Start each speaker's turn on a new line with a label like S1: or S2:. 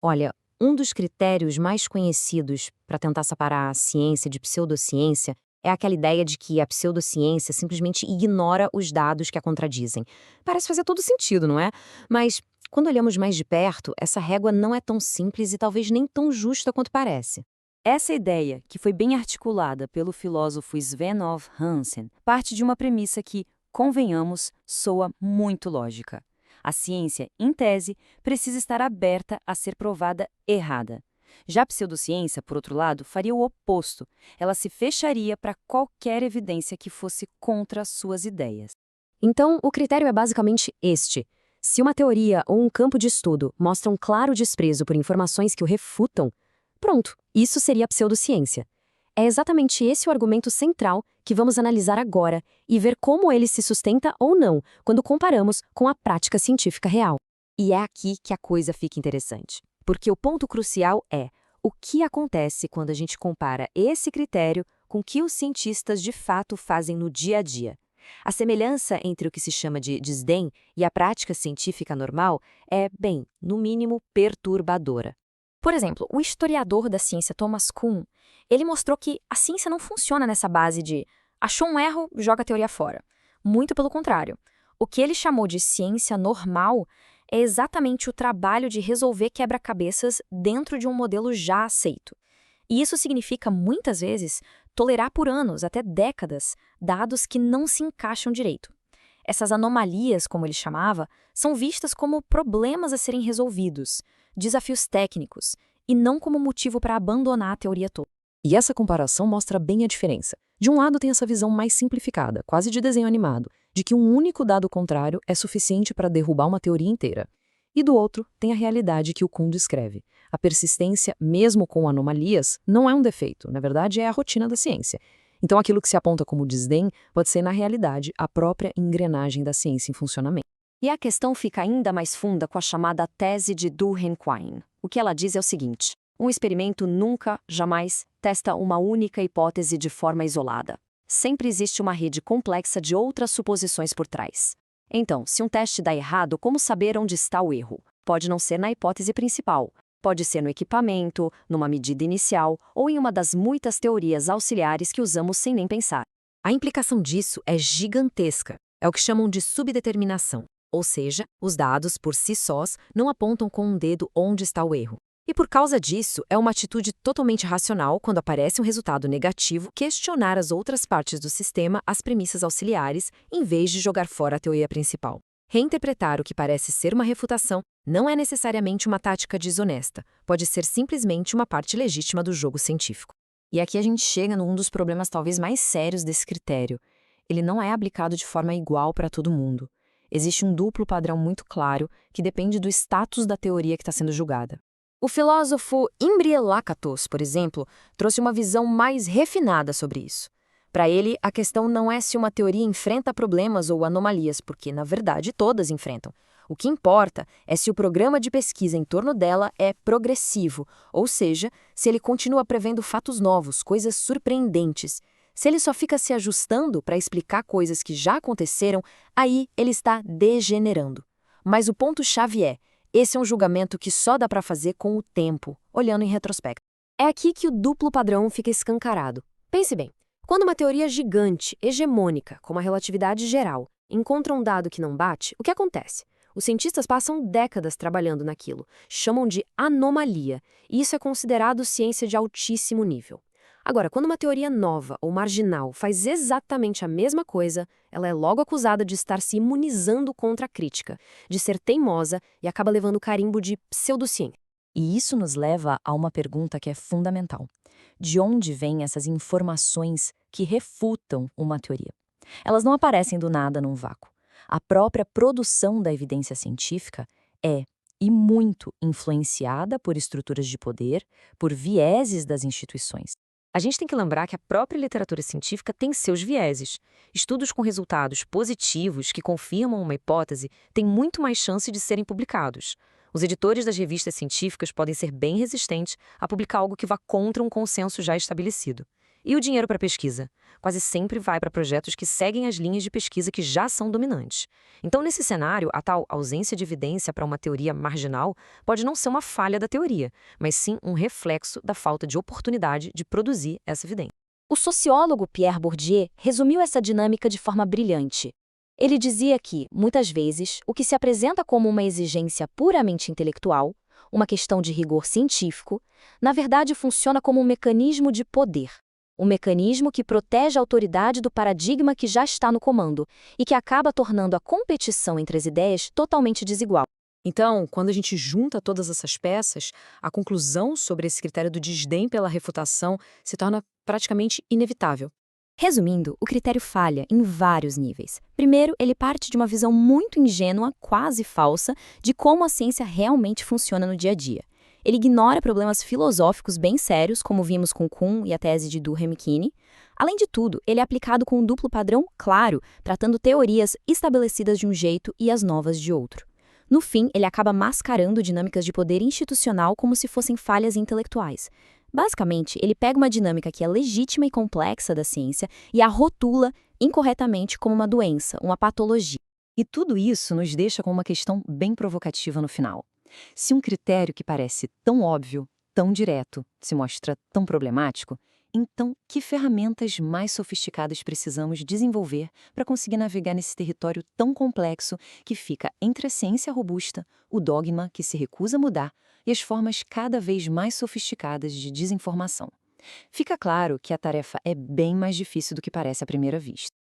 S1: Olha, um dos critérios mais conhecidos para tentar separar a ciência de pseudociência é aquela ideia de que a pseudociência simplesmente ignora os dados que a contradizem. Parece fazer todo sentido, não é? Mas, quando olhamos mais de perto, essa régua não é tão simples e talvez nem tão justa quanto parece.
S2: Essa ideia, que foi bem articulada pelo filósofo Sven Ove Hansen, parte de uma premissa que, convenhamos, soa muito lógica. A ciência, em tese, precisa estar aberta a ser provada errada. Já a pseudociência, por outro lado, faria o oposto. Ela se fecharia para qualquer evidência que fosse contra suas ideias.
S1: Então, o critério é basicamente este. Se uma teoria ou um campo de estudo mostra um claro desprezo por informações que o refutam, pronto, isso seria a pseudociência. É exatamente esse o argumento central que vamos analisar agora e ver como ele se sustenta ou não quando comparamos com a prática científica real.
S2: E é aqui que a coisa fica interessante. Porque o ponto crucial é o que acontece quando a gente compara esse critério com o que os cientistas de fato fazem no dia a dia. A semelhança entre o que se chama de desdém e a prática científica normal é, bem, no mínimo, perturbadora.
S3: Por exemplo, o historiador da ciência Thomas Kuhn, ele mostrou que a ciência não funciona nessa base de achou um erro, joga a teoria fora. Muito pelo contrário. O que ele chamou de ciência normal é exatamente o trabalho de resolver quebra-cabeças dentro de um modelo já aceito. E isso significa, muitas vezes, tolerar por anos, até décadas, dados que não se encaixam direito. Essas anomalias, como ele chamava, são vistas como problemas a serem resolvidos, desafios técnicos, e não como motivo para abandonar a teoria toda.
S1: E essa comparação mostra bem a diferença. De um lado tem essa visão mais simplificada, quase de desenho animado, de que um único dado contrário é suficiente para derrubar uma teoria inteira. E do outro tem a realidade que o Kuhn descreve. A persistência, mesmo com anomalias, não é um defeito, na verdade é a rotina da ciência. Então aquilo que se aponta como desdém pode ser, na realidade, a própria engrenagem da ciência em funcionamento.
S2: E a questão fica ainda mais funda com a chamada tese de Durkheim. O que ela diz é o seguinte: um experimento nunca, jamais, testa uma única hipótese de forma isolada. Sempre existe uma rede complexa de outras suposições por trás. Então, se um teste dá errado, como saber onde está o erro? Pode não ser na hipótese principal. Pode ser no equipamento, numa medida inicial ou em uma das muitas teorias auxiliares que usamos sem nem pensar.
S1: A implicação disso é gigantesca. É o que chamam de subdeterminação. Ou seja, os dados, por si sós, não apontam com um dedo onde está o erro. E por causa disso, é uma atitude totalmente racional quando aparece um resultado negativo questionar as outras partes do sistema, as premissas auxiliares, em vez de jogar fora a teoria principal. Reinterpretar o que parece ser uma refutação não é necessariamente uma tática desonesta, pode ser simplesmente uma parte legítima do jogo científico.
S3: E aqui a gente chega num dos problemas talvez mais sérios desse critério. Ele não é aplicado de forma igual para todo mundo. Existe um duplo padrão muito claro que depende do status da teoria que está sendo julgada. O filósofo Imre Lakatos, por exemplo, trouxe uma visão mais refinada sobre isso. Para ele, a questão não é se uma teoria enfrenta problemas ou anomalias, porque, na verdade, todas enfrentam. O que importa é se o programa de pesquisa em torno dela é progressivo, ou seja, se ele continua prevendo fatos novos, coisas surpreendentes. Se ele só fica se ajustando para explicar coisas que já aconteceram, aí ele está degenerando. Mas o ponto-chave é: esse é um julgamento que só dá para fazer com o tempo, olhando em retrospecto. É aqui que o duplo padrão fica escancarado. Pense bem, quando uma teoria gigante, hegemônica, como a relatividade geral, encontra um dado que não bate, o que acontece? Os cientistas passam décadas trabalhando naquilo, chamam de anomalia, e isso é considerado ciência de altíssimo nível. Agora, quando uma teoria nova ou marginal faz exatamente a mesma coisa, ela é logo acusada de estar se imunizando contra a crítica, de ser teimosa e acaba levando o carimbo de pseudociência.
S2: E isso nos leva a uma pergunta que é fundamental. De onde vêm essas informações que refutam uma teoria? Elas não aparecem do nada num vácuo. A própria produção da evidência científica é, e muito, influenciada por estruturas de poder, por vieses das instituições.
S1: A gente tem que lembrar que a própria literatura científica tem seus vieses. Estudos com resultados positivos que confirmam uma hipótese têm muito mais chance de serem publicados. Os editores das revistas científicas podem ser bem resistentes a publicar algo que vá contra um consenso já estabelecido. E o dinheiro para pesquisa? Quase sempre vai para projetos que seguem as linhas de pesquisa que já são dominantes. Então, nesse cenário, a tal ausência de evidência para uma teoria marginal pode não ser uma falha da teoria, mas sim um reflexo da falta de oportunidade de produzir essa evidência.
S2: O sociólogo Pierre Bourdieu resumiu essa dinâmica de forma brilhante. Ele dizia que, muitas vezes, o que se apresenta como uma exigência puramente intelectual, uma questão de rigor científico, na verdade funciona como um mecanismo de poder. Um mecanismo que protege a autoridade do paradigma que já está no comando e que acaba tornando a competição entre as ideias totalmente desigual.
S1: Então, quando a gente junta todas essas peças, a conclusão sobre esse critério do desdém pela refutação se torna praticamente inevitável.
S2: Resumindo, o critério falha em vários níveis. Primeiro, ele parte de uma visão muito ingênua, quase falsa, de como a ciência realmente funciona no dia a dia. Ele ignora problemas filosóficos bem sérios, como vimos com Kuhn e a tese de Durkheim-Keeney. Além de tudo, ele é aplicado com um duplo padrão claro, tratando teorias estabelecidas de um jeito e as novas de outro. No fim, ele acaba mascarando dinâmicas de poder institucional como se fossem falhas intelectuais. Basicamente, ele pega uma dinâmica que é legítima e complexa da ciência e a rotula incorretamente como uma doença, uma patologia.
S3: E tudo isso nos deixa com uma questão bem provocativa no final. Se um critério que parece tão óbvio, tão direto, se mostra tão problemático, então que ferramentas mais sofisticadas precisamos desenvolver para conseguir navegar nesse território tão complexo que fica entre a ciência robusta, o dogma que se recusa a mudar e as formas cada vez mais sofisticadas de desinformação? Fica claro que a tarefa é bem mais difícil do que parece à primeira vista.